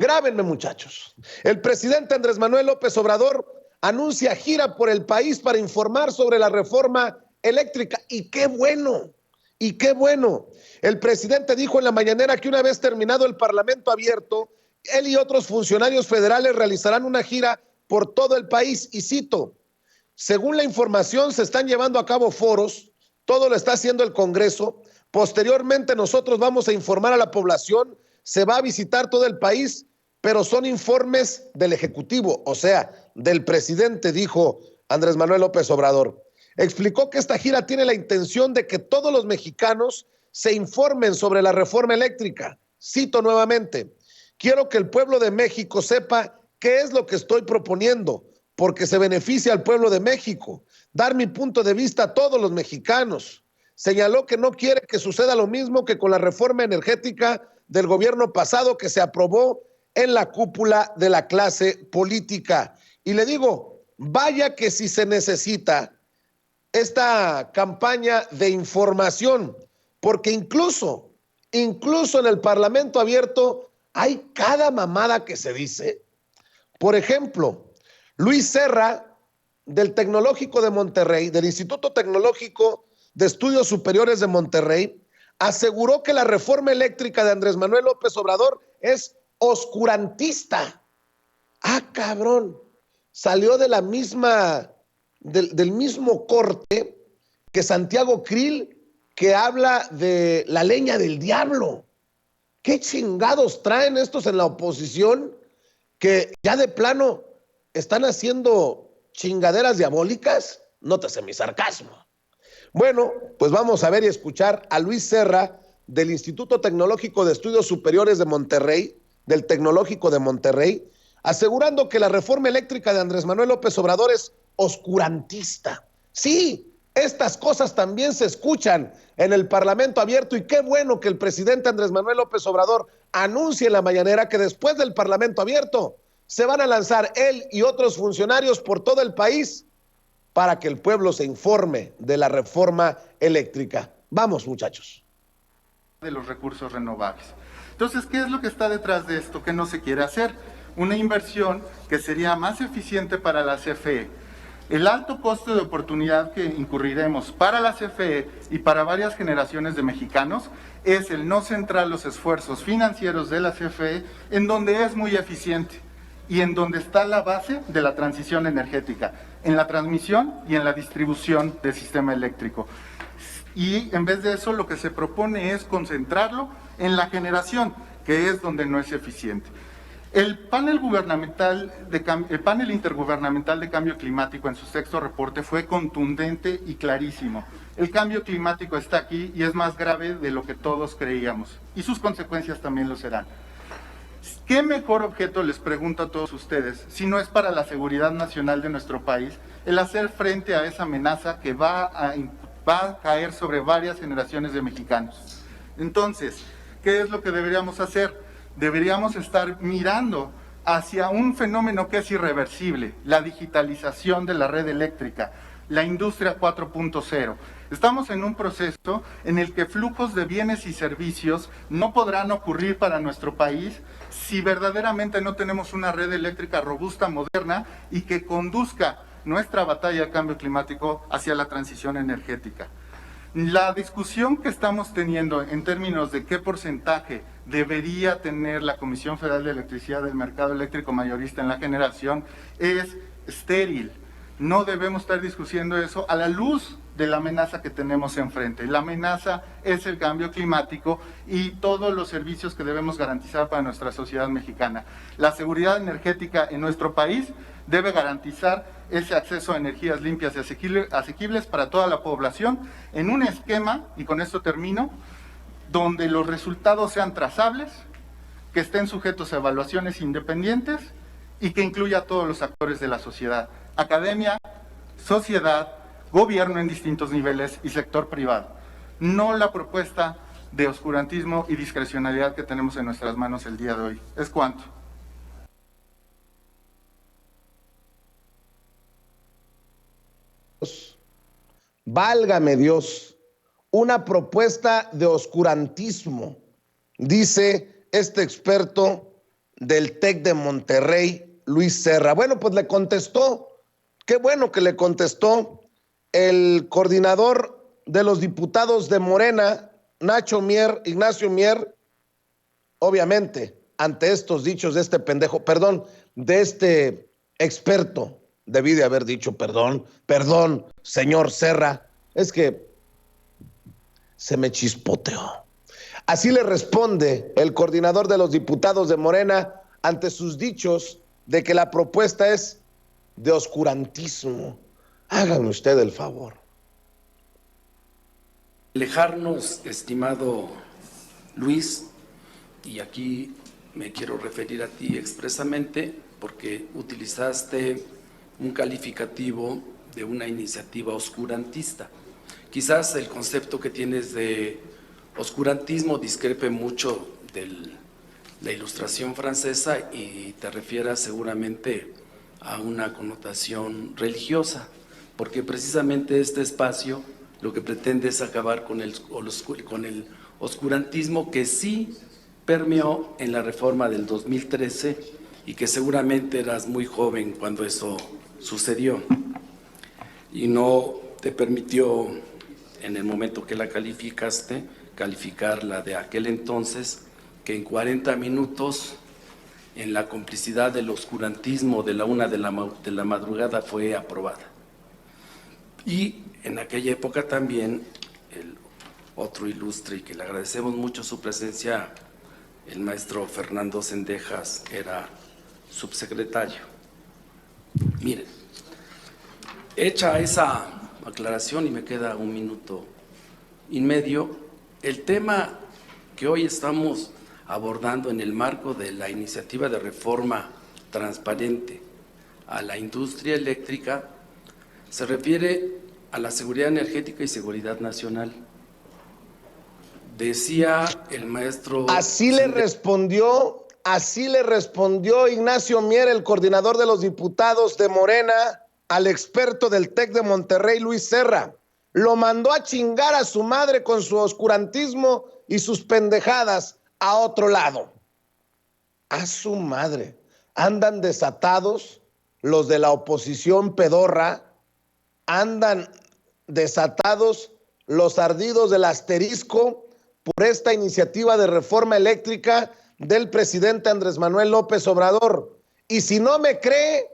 Grábenme, muchachos. El presidente Andrés Manuel López Obrador anuncia gira por el país para informar sobre la reforma eléctrica. Y qué bueno, y qué bueno. El presidente dijo en la mañanera que una vez terminado el Parlamento abierto, él y otros funcionarios federales realizarán una gira por todo el país. Y cito, según la información, se están llevando a cabo foros, todo lo está haciendo el Congreso. Posteriormente nosotros vamos a informar a la población, se va a visitar todo el país, pero son informes del Ejecutivo, o sea, del presidente, dijo Andrés Manuel López Obrador. Explicó que esta gira tiene la intención de que todos los mexicanos se informen sobre la reforma eléctrica. Cito nuevamente, quiero que el pueblo de México sepa qué es lo que estoy proponiendo, porque se beneficia al pueblo de México, dar mi punto de vista a todos los mexicanos. Señaló que no quiere que suceda lo mismo que con la reforma energética del gobierno pasado que se aprobó en la cúpula de la clase política. Y le digo, vaya que si se necesita esta campaña de información, porque incluso en el Parlamento abierto hay cada mamada que se dice. Por ejemplo, Luis Serra, del Tecnológico de Monterrey, del Instituto Tecnológico de Estudios Superiores de Monterrey, aseguró que la reforma eléctrica de Andrés Manuel López Obrador es oscurantista. Ah, cabrón, salió de la misma, del mismo corte que Santiago Krill, que habla de la leña del diablo. ¿Qué chingados traen estos en la oposición que ya de plano están haciendo chingaderas diabólicas? Nótese mi sarcasmo. Bueno, pues vamos a ver y escuchar a Luis Serra del Instituto Tecnológico de Estudios Superiores de Monterrey, del Tecnológico de Monterrey, asegurando que la reforma eléctrica de Andrés Manuel López Obrador es oscurantista. Sí, estas cosas también se escuchan en el Parlamento abierto y qué bueno que el presidente Andrés Manuel López Obrador anuncie en la mañanera que después del Parlamento abierto se van a lanzar él y otros funcionarios por todo el país para que el pueblo se informe de la reforma eléctrica. Vamos, muchachos. De los recursos renovables. Entonces, ¿qué es lo que está detrás de esto que no se quiere hacer? Una inversión que sería más eficiente para la CFE. El alto costo de oportunidad que incurriremos para la CFE y para varias generaciones de mexicanos es el no centrar los esfuerzos financieros de la CFE en donde es muy eficiente y en donde está la base de la transición energética, en la transmisión y en la distribución del sistema eléctrico. Y en vez de eso lo que se propone es concentrarlo en la generación, que es donde no es eficiente. El panel intergubernamental de cambio climático en su sexto reporte fue contundente y clarísimo. El cambio climático está aquí y es más grave de lo que todos creíamos, y sus consecuencias también lo serán. ¿Qué mejor objeto, les pregunto a todos ustedes, si no es para la seguridad nacional de nuestro país, el hacer frente a esa amenaza que va a caer sobre varias generaciones de mexicanos? Entonces, ¿qué es lo que deberíamos hacer? Deberíamos estar mirando hacia un fenómeno que es irreversible, la digitalización de la red eléctrica, la industria 4.0. Estamos en un proceso en el que flujos de bienes y servicios no podrán ocurrir para nuestro país si verdaderamente no tenemos una red eléctrica robusta, moderna y que conduzca nuestra batalla al cambio climático hacia la transición energética. La discusión que estamos teniendo en términos de qué porcentaje debería tener la Comisión Federal de Electricidad del mercado eléctrico mayorista en la generación es estéril. No debemos estar discutiendo eso a la luz de la amenaza que tenemos enfrente. La amenaza es el cambio climático y todos los servicios que debemos garantizar para nuestra sociedad mexicana. La seguridad energética en nuestro país debe garantizar ese acceso a energías limpias y asequibles para toda la población en un esquema, y con esto termino, donde los resultados sean trazables, que estén sujetos a evaluaciones independientes y que incluya a todos los actores de la sociedad, academia, sociedad, gobierno en distintos niveles y sector privado. No la propuesta de oscurantismo y discrecionalidad que tenemos en nuestras manos el día de hoy. Es cuanto. Válgame Dios, una propuesta de oscurantismo, dice este experto del TEC de Monterrey, Luis Serra. Bueno, pues le contestó, qué bueno que le contestó el coordinador de los diputados de Morena, Ignacio Mier, obviamente, ante estos dichos de este pendejo, perdón, de este experto, debí de haber dicho perdón, señor Serra, es que se me chispoteó. Así le responde el coordinador de los diputados de Morena ante sus dichos de que la propuesta es de oscurantismo. Háganme usted el favor. Alejarnos, estimado Luis, y aquí me quiero referir a ti expresamente porque utilizaste un calificativo de una iniciativa oscurantista. Quizás el concepto que tienes de oscurantismo discrepe mucho de la Ilustración francesa y te refieras seguramente a una connotación religiosa, porque precisamente este espacio lo que pretende es acabar con el oscurantismo que sí permeó en la reforma del 2013 y que seguramente eras muy joven cuando eso sucedió y no te permitió, en el momento que la calificaste, calificarla de aquel entonces, que en 40 minutos, en la complicidad del oscurantismo de la 1 de la madrugada, fue aprobada. Y en aquella época también, el otro ilustre y que le agradecemos mucho su presencia, el maestro Fernando Cendejas, era subsecretario. Miren, hecha esa aclaración y me queda 1 minuto y medio, el tema que hoy estamos abordando en el marco de la iniciativa de reforma transparente a la industria eléctrica se refiere a la seguridad energética y seguridad nacional. Decía el maestro... Así le respondió Ignacio Mier, el coordinador de los diputados de Morena, al experto del TEC de Monterrey, Luis Serra. Lo mandó a chingar a su madre con su oscurantismo y sus pendejadas a otro lado. A su madre. Andan desatados los de la oposición pedorra, andan desatados los ardidos del asterisco por esta iniciativa de reforma eléctrica del presidente Andrés Manuel López Obrador. Y si no me cree,